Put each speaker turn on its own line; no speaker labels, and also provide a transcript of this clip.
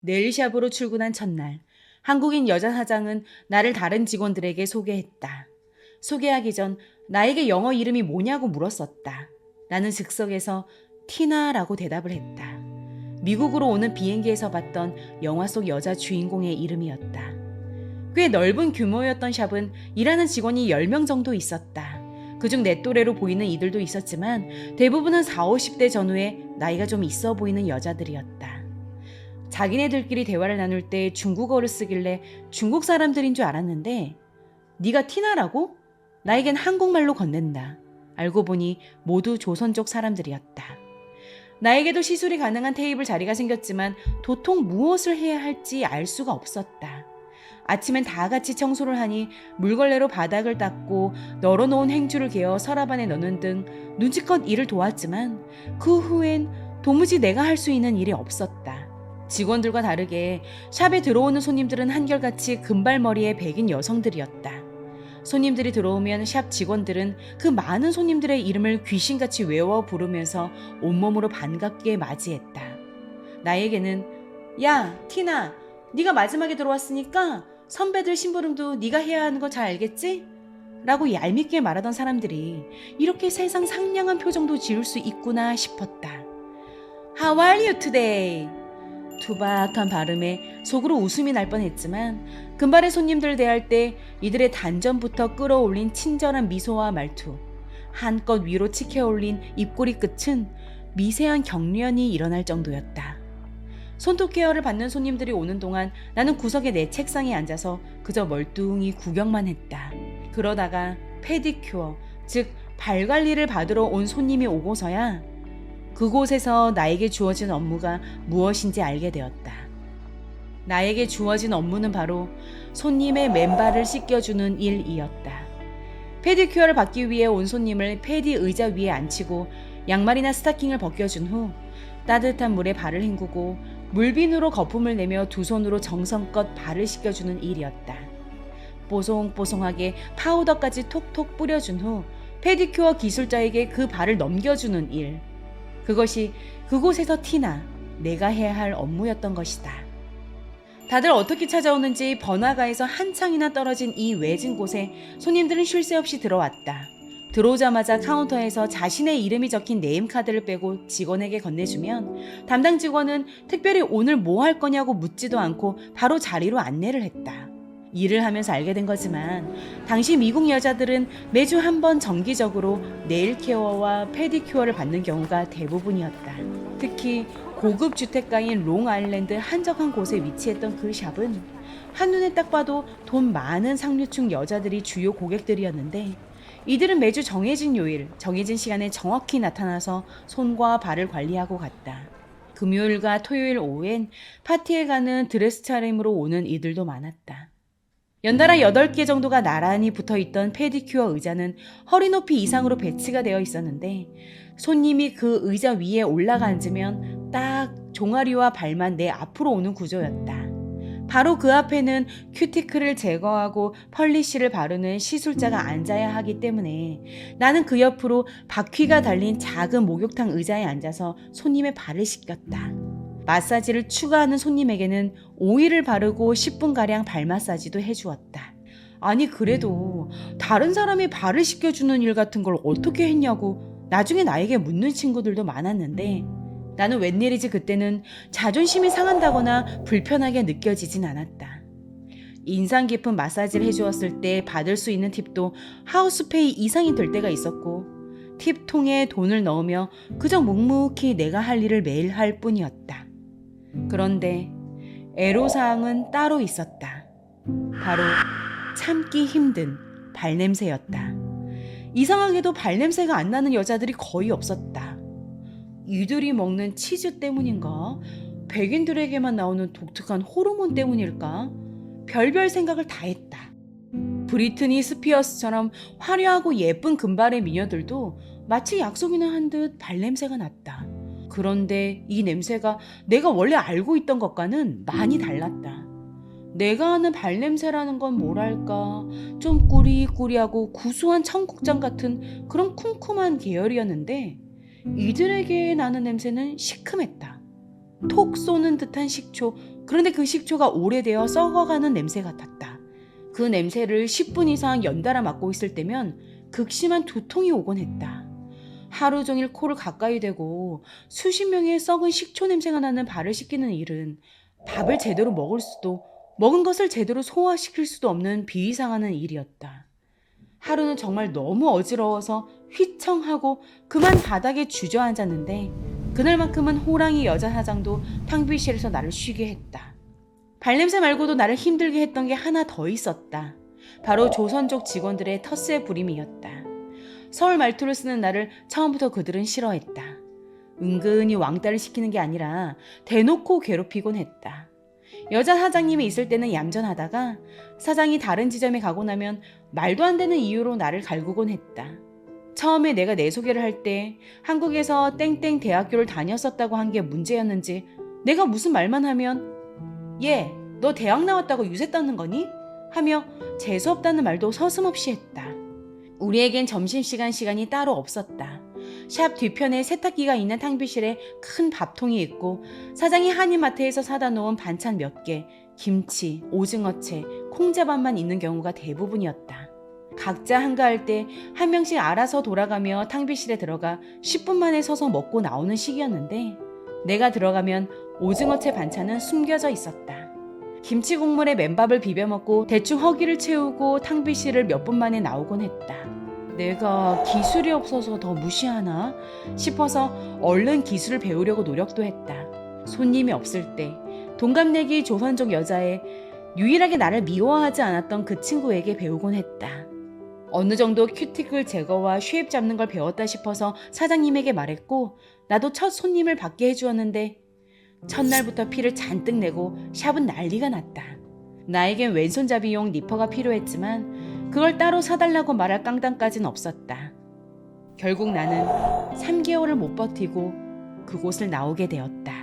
네일샵으로 출근한 첫날, 한국인 여자 사장은 나를 다른 직원들에게 소개했다. 소개하기 전 나에게 영어 이름이 뭐냐고 물었었다. 나는 즉석에서 티나라고 대답을 했다. 미국으로 오는 비행기에서 봤던 영화 속 여자 주인공의 이름이었다. 꽤 넓은 규모였던 샵은 일하는 직원이 10명 정도 있었다. 그중 내 또래로 보이는 이들도 있었지만 대부분은 40, 50대 전후에 나이가 좀 있어 보이는 여자들이었다. 자기네들끼리 대화를 나눌 때 중국어를 쓰길래 중국 사람들인 줄 알았는데 네가 티나라고? 나에겐 한국말로 건넨다. 알고 보니 모두 조선족 사람들이었다. 나에게도 시술이 가능한 테이블 자리가 생겼지만 도통 무엇을 해야 할지 알 수가 없었다. 아침엔 다 같이 청소를 하니 물걸레로 바닥을 닦고 널어놓은 행주를 개어 서랍 안에 넣는 등 눈치껏 일을 도왔지만 그 후엔 도무지 내가 할 수 있는 일이 없었다. 직원들과 다르게 샵에 들어오는 손님들은 한결같이 금발머리의 백인 여성들이었다. 손님들이 들어오면 샵 직원들은 그 많은 손님들의 이름을 귀신같이 외워 부르면서 온몸으로 반갑게 맞이했다. 나에게는 야, 티나, 네가 마지막에 들어왔으니까 선배들 심부름도 네가 해야 하는 거 잘 알겠지? 라고 얄밉게 말하던 사람들이 이렇게 세상 상냥한 표정도 지을 수 있구나 싶었다. How are you today? 투박한 발음에 속으로 웃음이 날 뻔했지만 금발의 손님들 대할 때 이들의 단전부터 끌어올린 친절한 미소와 말투, 한껏 위로 치켜올린 입꼬리 끝은 미세한 경련이 일어날 정도였다. 손톱 케어를 받는 손님들이 오는 동안 나는 구석에 내 책상에 앉아서 그저 멀뚱히 구경만 했다. 그러다가 페디큐어, 즉 발 관리를 받으러 온 손님이 오고서야 그곳에서 나에게 주어진 업무가 무엇인지 알게 되었다. 나에게 주어진 업무는 바로 손님의 맨발을 씻겨주는 일이었다. 페디큐어를 받기 위해 온 손님을 페디 의자 위에 앉히고 양말이나 스타킹을 벗겨준 후 따뜻한 물에 발을 헹구고 물비누로 거품을 내며 두 손으로 정성껏 발을 씻겨주는 일이었다. 뽀송뽀송하게 파우더까지 톡톡 뿌려준 후 페디큐어 기술자에게 그 발을 넘겨주는 일. 그것이 그곳에서 티나, 내가 해야 할 업무였던 것이다. 다들 어떻게 찾아오는지 번화가에서 한창이나 떨어진 이 외진 곳에 손님들은 쉴 새 없이 들어왔다. 들어오자마자 카운터에서 자신의 이름이 적힌 네임카드를 빼고 직원에게 건네주면 담당 직원은 특별히 오늘 뭐 할 거냐고 묻지도 않고 바로 자리로 안내를 했다. 일을 하면서 알게 된 거지만 당시 미국 여자들은 매주 한 번 정기적으로 네일 케어와 페디큐어를 받는 경우가 대부분이었다. 특히 고급 주택가인 롱아일랜드 한적한 곳에 위치했던 그 샵은 한눈에 딱 봐도 돈 많은 상류층 여자들이 주요 고객들이었는데 이들은 매주 정해진 요일, 정해진 시간에 정확히 나타나서 손과 발을 관리하고 갔다. 금요일과 토요일 오후엔 파티에 가는 드레스 차림으로 오는 이들도 많았다. 연달아 8개 정도가 나란히 붙어있던 페디큐어 의자는 허리 높이 이상으로 배치가 되어 있었는데 손님이 그 의자 위에 올라가 앉으면 딱 종아리와 발만 내 앞으로 오는 구조였다. 바로 그 앞에는 큐티클을 제거하고 펄리쉬를 바르는 시술자가 앉아야 하기 때문에 나는 그 옆으로 바퀴가 달린 작은 목욕탕 의자에 앉아서 손님의 발을 씻겼다. 마사지를 추가하는 손님에게는 오일을 바르고 10분가량 발 마사지도 해주었다. 아니 그래도 다른 사람이 발을 씻겨주는 일 같은 걸 어떻게 했냐고 나중에 나에게 묻는 친구들도 많았는데 나는 웬일이지 그때는 자존심이 상한다거나 불편하게 느껴지진 않았다. 인상 깊은 마사지를 해주었을 때 받을 수 있는 팁도 하우스페이 이상이 될 때가 있었고 팁통에 돈을 넣으며 그저 묵묵히 내가 할 일을 매일 할 뿐이었다. 그런데 애로사항은 따로 있었다. 바로 참기 힘든 발냄새였다. 이상하게도 발냄새가 안 나는 여자들이 거의 없었다. 이들이 먹는 치즈 때문인가? 백인들에게만 나오는 독특한 호르몬 때문일까? 별별 생각을 다 했다. 브리트니 스피어스처럼 화려하고 예쁜 금발의 미녀들도 마치 약속이나 한 듯 발냄새가 났다. 그런데 이 냄새가 내가 원래 알고 있던 것과는 많이 달랐다. 내가 아는 발냄새라는 건 뭐랄까 좀 꾸리꾸리하고 구수한 청국장 같은 그런 쿰쿰한 계열이었는데 이들에게 나는 냄새는 시큼했다. 톡 쏘는 듯한 식초, 그런데 그 식초가 오래되어 썩어가는 냄새 같았다. 그 냄새를 10분 이상 연달아 맡고 있을 때면 극심한 두통이 오곤 했다. 하루 종일 코를 가까이 대고 수십 명의 썩은 식초 냄새가 나는 발을 씻기는 일은 밥을 제대로 먹을 수도 먹은 것을 제대로 소화시킬 수도 없는 비위상하는 일이었다. 하루는 정말 너무 어지러워서 휘청하고 그만 바닥에 주저앉았는데 그날만큼은 호랑이 여자 사장도 탕비실에서 나를 쉬게 했다. 발냄새 말고도 나를 힘들게 했던 게 하나 더 있었다. 바로 조선족 직원들의 텃세 부림이었다. 서울 말투를 쓰는 나를 처음부터 그들은 싫어했다. 은근히 왕따를 시키는 게 아니라 대놓고 괴롭히곤 했다. 여자 사장님이 있을 때는 얌전하다가 사장이 다른 지점에 가고 나면 말도 안 되는 이유로 나를 갈구곤 했다. 처음에 내가 내 소개를 할 때 한국에서 땡땡 대학교를 다녔었다고 한 게 문제였는지 내가 무슨 말만 하면 얘, 너 대학 나왔다고 유세 떠는 거니? 하며 재수없다는 말도 서슴없이 했다. 우리에겐 점심시간 시간이 따로 없었다. 샵 뒤편에 세탁기가 있는 탕비실에 큰 밥통이 있고 사장이 한인마트에서 사다 놓은 반찬 몇 개, 김치, 오징어채, 콩자반만 있는 경우가 대부분이었다. 각자 한가할 때 한 명씩 알아서 돌아가며 탕비실에 들어가 10분 만에 서서 먹고 나오는 시기였는데 내가 들어가면 오징어채 반찬은 숨겨져 있었다. 김치 국물에 맨밥을 비벼 먹고 대충 허기를 채우고 탕비실을 몇 분 만에 나오곤 했다. 내가 기술이 없어서 더 무시하나 싶어서 얼른 기술을 배우려고 노력도 했다. 손님이 없을 때 동갑내기 조선족 여자애 유일하게 나를 미워하지 않았던 그 친구에게 배우곤 했다. 어느 정도 큐티클 제거와 쉐입 잡는 걸 배웠다 싶어서 사장님에게 말했고 나도 첫 손님을 받게 해주었는데 첫날부터 피를 잔뜩 내고 샵은 난리가 났다. 나에겐 왼손잡이용 니퍼가 필요했지만 그걸 따로 사달라고 말할 깡단까진 없었다. 결국 나는 3개월을 못 버티고 그곳을 나오게 되었다.